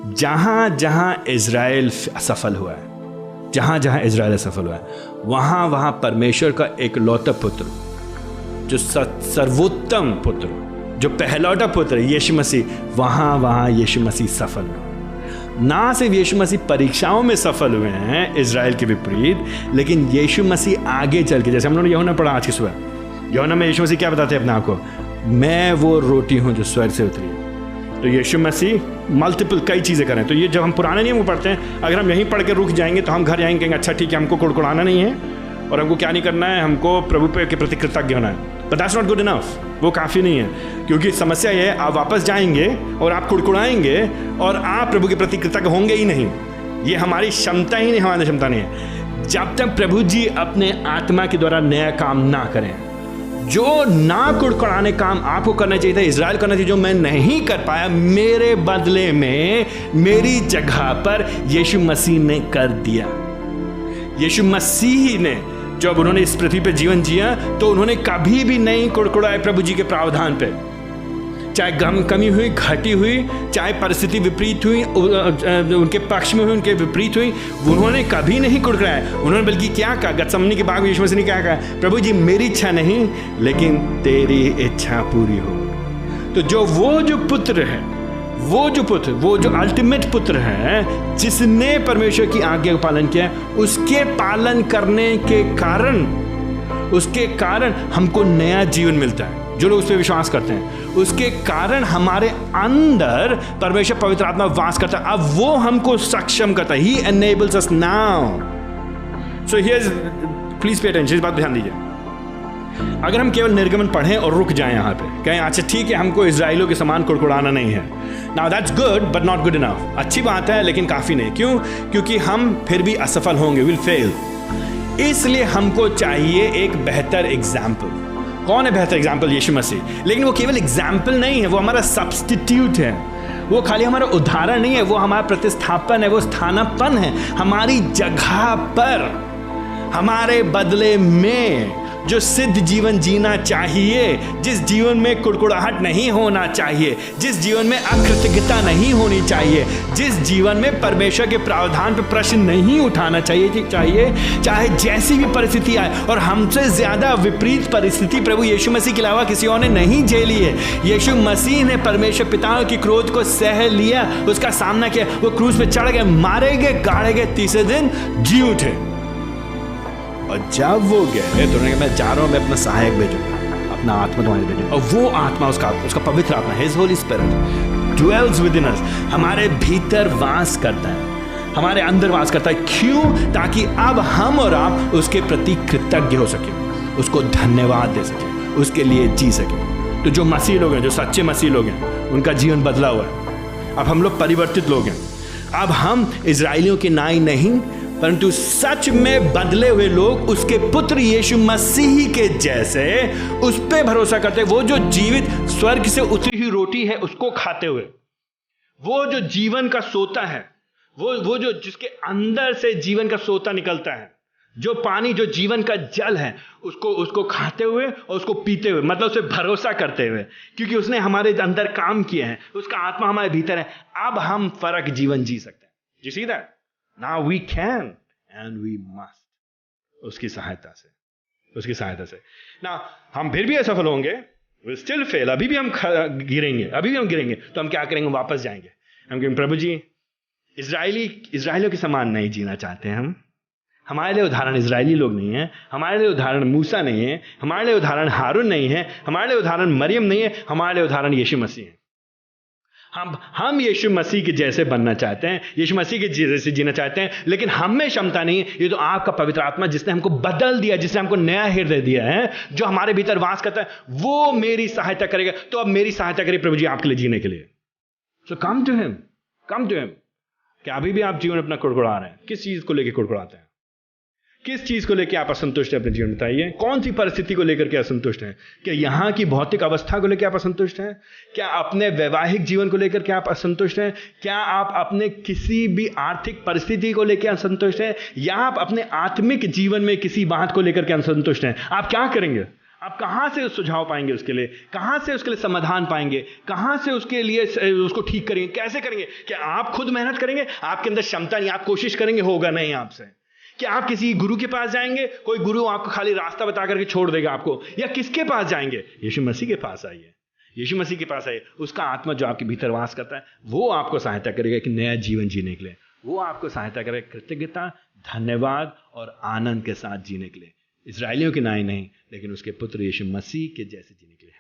जहां जहां इज़राइल सफल हुआ है, जहां जहां इज़राइल सफल हुआ है, वहां वहां परमेश्वर का एक लौता पुत्र, जो सर्वोत्तम पुत्र, जो पहलौटा पुत्र यीशु मसीह, वहां वहां यीशु मसीह सफल हुआ। ना सिर्फ यीशु मसीह परीक्षाओं में सफल हुए हैं इज़राइल के विपरीत, लेकिन यीशु मसीह आगे चल के, जैसे हम लोगों ने यूहन्ना पढ़ा आज की सुबह, यूहन्ना में यीशु मसीह क्या बताते हैं अपने आप को? मैं वो रोटी हूं जो स्वर्ग से उतरी है। तो यीशु मसीह मल्टीपल कई चीज़ें करें। तो ये जब हम पुराने नियम को पढ़ते हैं, अगर हम यहीं पढ़ के रुक जाएंगे तो हम घर जाएंगे, कहेंगे अच्छा ठीक है, हमको कुड़कुड़ाना नहीं है और हमको क्या नहीं करना है, हमको प्रभु के प्रति कृतज्ञ होना है। But that's not good enough, वो काफ़ी नहीं है, क्योंकि समस्या ये है आप वापस जाएंगे और आप कुड़कुड़ाएंगे और आप प्रभु के प्रति कृतज्ञ होंगे ही नहीं। ये हमारी क्षमता ही नहीं, हमारी क्षमता नहीं है। जब तक प्रभु जी अपने आत्मा के द्वारा नया काम ना करें, जो ना कुड़कुड़ाने काम आपको करना चाहिए था, इज़राइल करना चाहिए, जो मैं नहीं कर पाया, मेरे बदले में मेरी जगह पर यीशु मसीह ने कर दिया। यीशु मसीह ने जब उन्होंने इस पृथ्वी पे जीवन जिया तो उन्होंने कभी भी नहीं कुड़कुड़ाए प्रभु जी के प्रावधान पे, चाहे कमी हुई, घटी हुई, चाहे परिस्थिति विपरीत हुई, उनके पक्ष में हुई, उनके विपरीत हुई, उन्होंने कभी नहीं कुड़कुड़ाया। उन्होंने बल्कि क्या कहा, गतसमनी के बाग में यीशु मसीह ने क्या कहा? प्रभु जी मेरी इच्छा नहीं लेकिन तेरी इच्छा पूरी हो। तो जो पुत्र है, वो जो अल्टीमेट पुत्र है, जिसने परमेश्वर की आज्ञा का पालन किया, उसके पालन करने के कारण, उसके कारण हमको नया जीवन मिलता है। जो लोग उस पर विश्वास करते हैं, उसके कारण हमारे अंदर परमेश्वर पवित्र आत्मा वास करता है। अब वो हमको सक्षम करता है। He enables us now. So here's, please pay attention, इस बात ध्यान दीजिए। अगर हम केवल निर्गमन पढ़ें और रुक जाएं यहाँ पे, कहें अच्छा ठीक है, हमको इज़राइलियों के समान कुड़कुड़ाना नहीं है, Now that's good but not good enough. अच्छी बात है लेकिन काफ़ी नहीं। क्यों? क्योंकि हम फिर भी असफल होंगे, will fail. इसलिए हमको चाहिए एक बेहतर एग्जाम्पल। कौन है बेहतर एग्जाम्पल? यीशु मसीह। लेकिन वो केवल एग्जाम्पल नहीं है, वो हमारा सब्स्टिट्यूट है। वो खाली हमारा उदाहरण नहीं है, वो हमारा प्रतिस्थापन है, वो स्थानापन्न है। हमारी जगह पर, हमारे बदले में जो सिद्ध जीवन जीना चाहिए, जिस जीवन में कुड़कुड़ाहट नहीं होना चाहिए, जिस जीवन में अकृतज्ञता नहीं होनी चाहिए, जिस जीवन में परमेश्वर के प्रावधान पर प्रश्न नहीं उठाना चाहिए, चाहे जैसी भी परिस्थिति आए। और हमसे ज्यादा विपरीत परिस्थिति प्रभु यीशु मसीह के अलावा किसी और ने नहीं झेली है। यीशु मसीह ने परमेश्वर पिता की क्रोध को सह लिया, उसका सामना किया। वो क्रूस पे चढ़ गए, मारे गए, गाड़े गए, तीसरे दिन जी उठे। और जब वो गए तो उन्होंने कहा मैं जा रहा हूं, मैं अपना सहायक भेजूंगा, अपना आत्मा तुम्हारे भेजूंगा। और वो आत्मा, उसका पवित्र आत्मा, his holy spirit dwells within us, हमारे भीतर वास करता है, हमारे अंदर वास करता है। क्यों? ताकि अब हम और आप उसके प्रति कृतज्ञ हो सके, उसको धन्यवाद दे सके, उसके लिए जी सके। तो जो मसीह लोग हैं, जो सच्चे मसीह लोग हैं, उनका जीवन बदला हुआ है। अब हम लोग परिवर्तित लोग हैं। अब हम इजराइलियों के नाई नहीं, परंतु सच में बदले हुए लोग, उसके पुत्र यीशु मसीह के जैसे, उस पे भरोसा करते हैं। वो जो जीवित स्वर्ग से उतरी हुई रोटी है उसको खाते हुए, वो जो जीवन का सोता है, वो जो जिसके अंदर से जीवन का सोता निकलता है, जो पानी, जो जीवन का जल है, उसको खाते हुए और उसको पीते हुए, मतलब उसे भरोसा करते हुए, क्योंकि उसने हमारे अंदर काम किए हैं, उसका आत्मा हमारे भीतर है। अब हम फर्क जीवन जी सकते हैं। You see that? Now we can and we must. उसकी सहायता से। Now हम फिर भी असफल होंगे, we still fail, अभी भी हम गिरेंगे, तो हम क्या करेंगे? वापस जाएंगे। हम कहेंगे प्रभु जी, इजराइलियों के समान नहीं जीना चाहते हम। हमारे लिए उदाहरण इजरायली लोग नहीं है, हमारे लिए उदाहरण मूसा नहीं है, हमारे लिए उदाहरण हारून नहीं है, हमारे लिए उदाहरण मरियम नहीं है, हमारे लिए उदाहरण यीशु मसीह है। हम यीशु मसीह के जैसे बनना चाहते हैं, यीशु मसीह के जैसे जीना चाहते हैं, लेकिन हम में क्षमता नहीं है। ये तो आपका पवित्र आत्मा, जिसने हमको बदल दिया, जिसने हमको नया हृदय दिया है, जो हमारे भीतर वास करता है, वो मेरी सहायता करेगा। तो अब मेरी सहायता करिए प्रभु जी आपके लिए जीने के लिए। सो कम टू हिम। क्या अभी भी आप जीवन अपना कुड़कुड़ा रहे हैं? किस चीज को लेकर कुड़कुड़ाते हैं? किस चीज को लेकर आप असंतुष्ट हैं अपने जीवन में? बताइए, कौन सी परिस्थिति को लेकर के असंतुष्ट हैं? क्या यहाँ की भौतिक अवस्था को लेकर आप असंतुष्ट हैं? क्या अपने वैवाहिक जीवन को लेकर के आप असंतुष्ट हैं? क्या आप अपने किसी भी आर्थिक परिस्थिति को लेकर असंतुष्ट हैं? या आप अपने आत्मिक जीवन में किसी बात को लेकर के असंतुष्ट हैं? आप क्या करेंगे? आप कहाँ से सुझाव पाएंगे उसके लिए, कहाँ से उसके लिए समाधान पाएंगे, कहाँ से उसके लिए उसको ठीक करेंगे, कैसे करेंगे? क्या आप खुद मेहनत करेंगे? आपके अंदर क्षमता नहीं, आप कोशिश करेंगे, होगा नहीं आपसे। क्या आप किसी गुरु के पास जाएंगे? कोई गुरु आपको खाली रास्ता बता करके छोड़ देगा आपको? या किसके पास जाएंगे? यीशु मसीह के पास आइए, यीशु मसीह के पास आइए। उसका आत्मा जो आपके भीतर वास करता है, वो आपको सहायता करेगा कि नया जीवन जीने के लिए। वो आपको सहायता करेगा कृतज्ञता, धन्यवाद और आनंद के साथ जीने के लिए। इजरायलियों के नहीं, लेकिन उसके पुत्र यीशु मसीह के जैसे जीने के लिए।